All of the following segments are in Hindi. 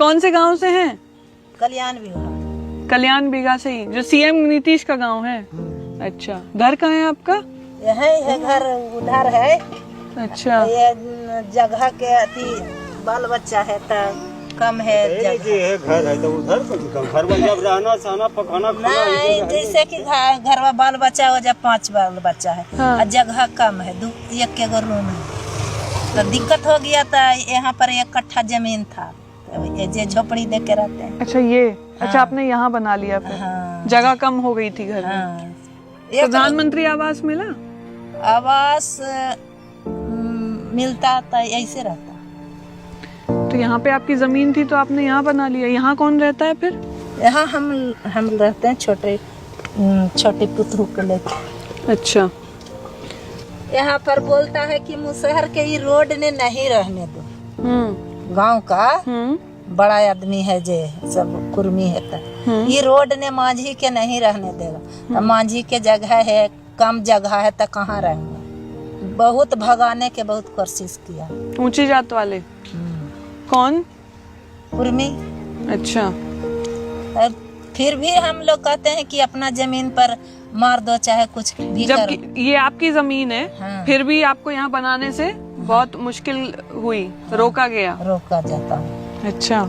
कौन से गांव से हैं? कल्याण बिघा। कल्याण बिघा से ही, जो सीएम नीतीश का गांव है। अच्छा, घर कहाँ है आपका? यही है घर, उधर है। अच्छा, ये जगह के अति बाल बच्चा है तो कम है जगह। घर है तो उधर घर में जब रहना सहना पकाना नहीं, जैसे कि घर में बाल बच्चा हो जब 5 बाल बच्चा है। हाँ। और जगह कम है, एक रूम है तो दिक्कत हो गया था। यहाँ पर 1 कट्ठा जमीन था तो ये झोपड़ी दे के रहते हैं। अच्छा ये हाँ। अच्छा आपने यहाँ बना लिया फिर? हाँ। जगह कम हो गई थी घर में। हाँ। प्रधानमंत्री आवास मिला? आवास मिलता था, ऐसे रहता। तो यहाँ पे आपकी जमीन थी तो आपने यहाँ बना लिया। यहाँ कौन रहता है फिर? यहाँ हम रहते हैं छोटे पुत्र को लेकर। अच्छा, यहाँ पर बोलता है कि मुसहर के ये रोड ने नहीं रहने दो। गांव का बड़ा आदमी है जे सब कुर्मी है तो ये रोड ने मांझी के नहीं रहने देगा। तो मांझी के जगह है, कम जगह है तो कहाँ रहेंगे। बहुत भगाने के बहुत कोशिश किया। ऊंची जात वाले कौन? कुर्मी। अच्छा, अब फिर भी हम लोग कहते हैं कि अपना जमीन पर मार दो चाहे कुछ भी करो। जबकि ये आपकी जमीन है। हाँ। फिर भी आपको यहाँ बनाने से बहुत मुश्किल हुई, रोका गया। रोका जाता है। अच्छा,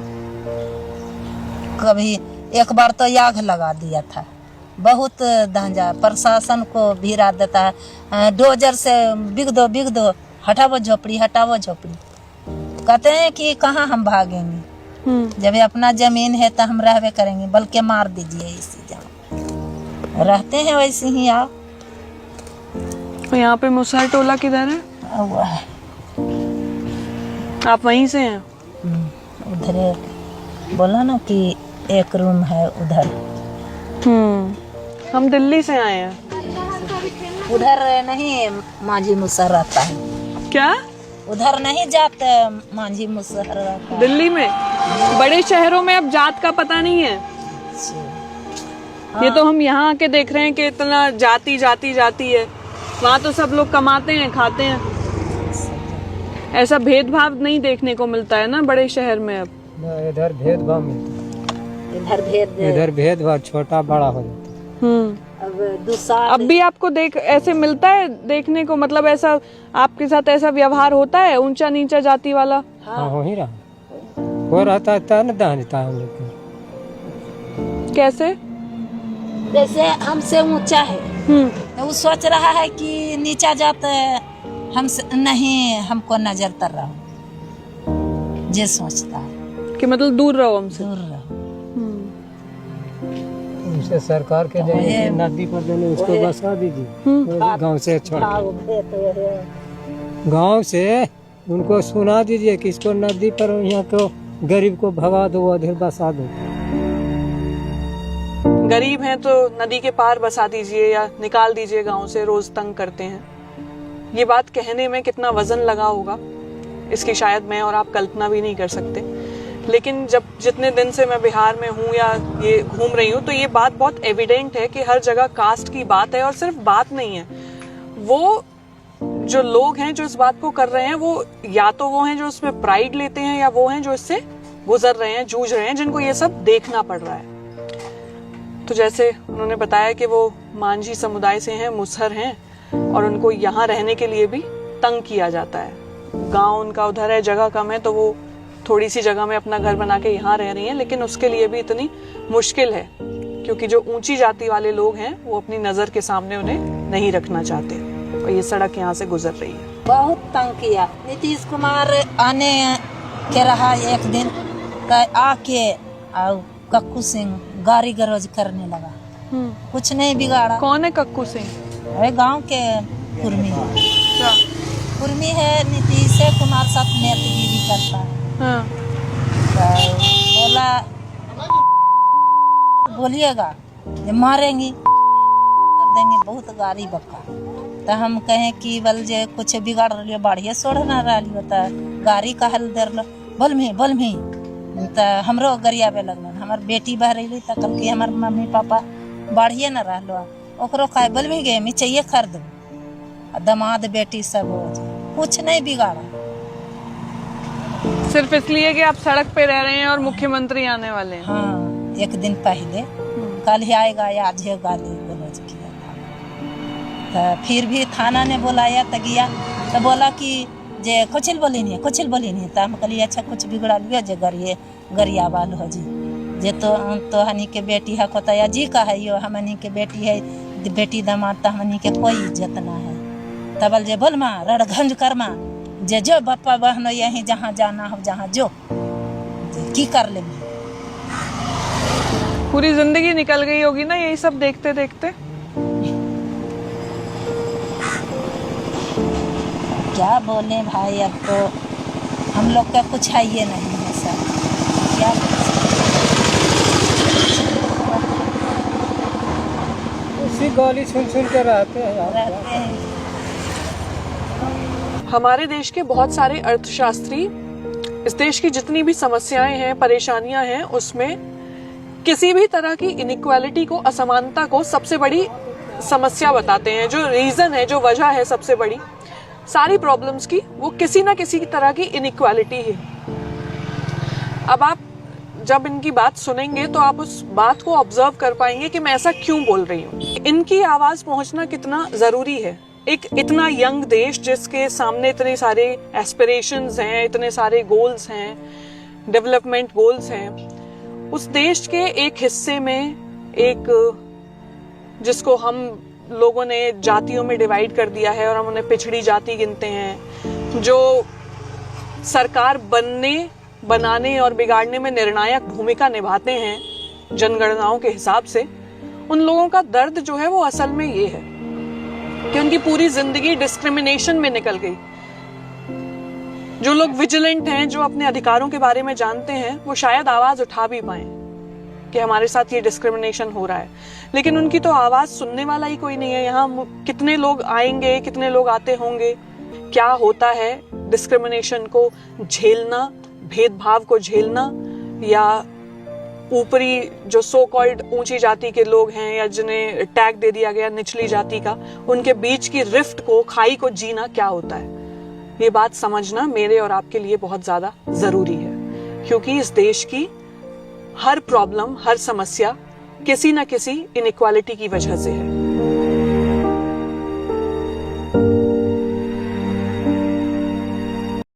कभी एक बार तो आग लगा दिया था, बहुत दंजा। प्रशासन को भिड़ा देता है, डोजर से बिग दो हटावो झोपड़ी कहते हैं कि कहाँ हम भागेंगे। जब अपना जमीन है तो हम रहबे करेंगे, बल्कि मार दीजिए इसी जगह रहते हैं वैसे ही। आओ तो यहाँ पे मुसहर टोला किधर है? वो है आप वहीं से हैं? उधर बोला ना कि 1 रूम है उधर। हम दिल्ली से आए हैं। उधर नहीं मांझी मुसहर रहता है। क्या? उधर नहीं जात मांझी मुसहर रहता है। दिल्ली में बड़े शहरों में अब जात का पता नहीं है। ये तो हम यहाँ आके देख रहे हैं कि इतना जाति है। वहाँ तो सब लोग कमाते हैं, खाते हैं। ऐसा भेदभाव नहीं देखने को मिलता है ना बड़े शहर में अब। इधर भेदभाव मिलता है। इधर इधर भेदभाव छोटा बड़ा हो जाता है। अब भी आपको ऐसे मिलता है देखने को? मतलब ऐसा आपके साथ ऐसा व्यवहार होता है ऊंचा नीचा जाति वाला? हाँ, हो ही रहा हो रहता है तन दानता है हम लोग को। कैसे? जैसे हमसे ऊंचा है तो वो सोच रहा है कि नीचा जात हमसे नहीं, हमको नजर तर रहा जे सोचता है कि मतलब दूर रहो हमसे। दूर रहो। उनसे सरकार के जरिए नदी पर देने उसको बसा दीजिए। गांव से छोड़ गांव से उनको सुना दीजिए कि इसको नदी पर यहाँ को गरीब को भगा दो, उधर बसा दो। गरीब हैं तो नदी के पार बसा दीजिए या निकाल दीजिए गांव से, रोज तंग करते हैं। ये बात कहने में कितना वजन लगा होगा इसकी शायद मैं और आप कल्पना भी नहीं कर सकते। लेकिन जब जितने दिन से मैं बिहार में हूँ या ये घूम रही हूँ तो ये बात बहुत एविडेंट है कि हर जगह कास्ट की बात है। और सिर्फ बात नहीं है, वो जो लोग हैं जो इस बात को कर रहे हैं वो या तो वो हैं जो उसमें प्राइड लेते हैं या वो हैं जो इससे गुजर रहे हैं, जूझ रहे हैं, जिनको ये सब देखना पड़ रहा है। तो जैसे उन्होंने बताया कि वो मांझी समुदाय से हैं, मुसहर हैं और उनको यहाँ रहने के लिए भी तंग किया जाता है। गांव उनका उधर है, जगह कम है तो वो थोड़ी सी जगह में अपना घर बना के यहाँ रह रही हैं, लेकिन उसके लिए भी इतनी मुश्किल है क्योंकि जो ऊंची जाति वाले लोग हैं वो अपनी नजर के सामने उन्हें नहीं रखना चाहते और ये सड़क यहाँ से गुजर रही है। बहुत तंग किया। नीतीश कुमार आने के रहा एक दिन आके कक्कू सिंह गाड़ी गरोज करने लगा। कुछ नहीं बिगाड़ा। कौन है कक्कू सिंह? गांव के कुर्मी है। कुर्मी है, नीतीश कुमार साथ नेतगिरी करता है। हाँ। बोला बोलिएगा ये मारेंगी कर देंगे, बहुत गाड़ी बक्का। तो हम कहें कि बल जे कुछ बिगाड़ रही बढ़िया सोड़ना रही होता गाड़ी का हल दर बोल में तो हमरो गरियाबे लगलन। हमार बेटी बह रही तो कल की हमार मम्मी पापा बढ़िया न रहलो ओकरो खाए बोल में गए मैं चाहिए खरीद। दमाद बेटी सब कुछ नहीं बिगाड़ा। सिर्फ इसलिए कि आप सड़क पे रह रहे हैं और मुख्यमंत्री आने वाले हैं। हाँ, एक दिन पहले कल ही आएगा या आज ही गाली गलौज किया था। तो फिर भी थाना ने बुलाया तो गया तो बोला कि जे कुछ बोली नहीं। तो हम कहलिए अच्छा कुछ बिगड़ा लिया जे गरिया वाल हो जी जे तो हनी के बेटी है कोतया जी का है यो हमनी के बेटी है बेटी दामाद तो हमनी के कोई इज्जत ना है। तबल जे बोल माँ रड़गंज कर माँ जे जो बप्पा बहन यहीं जहाँ जाना हो जहाँ जो की कर ले। पूरी जिंदगी निकल गई होगी ना यही सब देखते देखते। क्या बोले भाई, अब तो हम लोग का कुछ है ये नहीं है सर, क्या उसी गाली सुन के रहते हैं। हमारे देश के बहुत सारे अर्थशास्त्री इस देश की जितनी भी समस्याएं हैं, परेशानियां हैं, उसमें किसी भी तरह की इनइक्वालिटी को, असमानता को सबसे बड़ी समस्या बताते हैं। जो रीजन है, जो वजह है सबसे बड़ी सारी प्रॉब्लम्स की, वो किसी ना किसी तरह की इनइक्वालिटी है। अब आप जब इनकी बात सुनेंगे तो आप उस बात को ऑब्जर्व कर पाएंगे कि मैं ऐसा क्यों बोल रही हूँ। इनकी आवाज पहुंचना कितना जरूरी है। एक इतना यंग देश जिसके सामने इतने सारे एस्पिरेशंस हैं, इतने सारे गोल्स हैं, डेवलपमेंट गोल्स हैं, उस देश के एक हिस्से में, एक जिसको हम लोगों ने जातियों में डिवाइड कर दिया है और हम उन्हें पिछड़ी जाति गिनते हैं, जो सरकार बनाने और बिगाड़ने में निर्णायक भूमिका निभाते हैं जनगणनाओं के हिसाब से, उन लोगों का दर्द जो है वो असल में ये है कि उनकी पूरी जिंदगी डिस्क्रिमिनेशन में निकल गई। जो लोग विजिलेंट हैं, जो अपने अधिकारों के बारे में जानते हैं, वो शायद आवाज उठा भी पाए कि हमारे साथ ये डिस्क्रिमिनेशन हो रहा है, लेकिन उनकी तो आवाज सुनने वाला ही कोई नहीं है। यहाँ कितने लोग आएंगे, कितने लोग आते होंगे। क्या होता है डिस्क्रिमिनेशन को झेलना, भेदभाव को झेलना, या ऊपरी जो सो कॉल्ड ऊंची जाति के लोग हैं या जिन्हें टैग दे दिया गया निचली जाति का, उनके बीच की रिफ्ट को, खाई को जीना क्या होता है, ये बात समझना मेरे और आपके लिए बहुत ज्यादा जरूरी है। क्योंकि इस देश की हर प्रॉब्लम, हर समस्या किसी न किसी इनइक्वालिटी की वजह से है।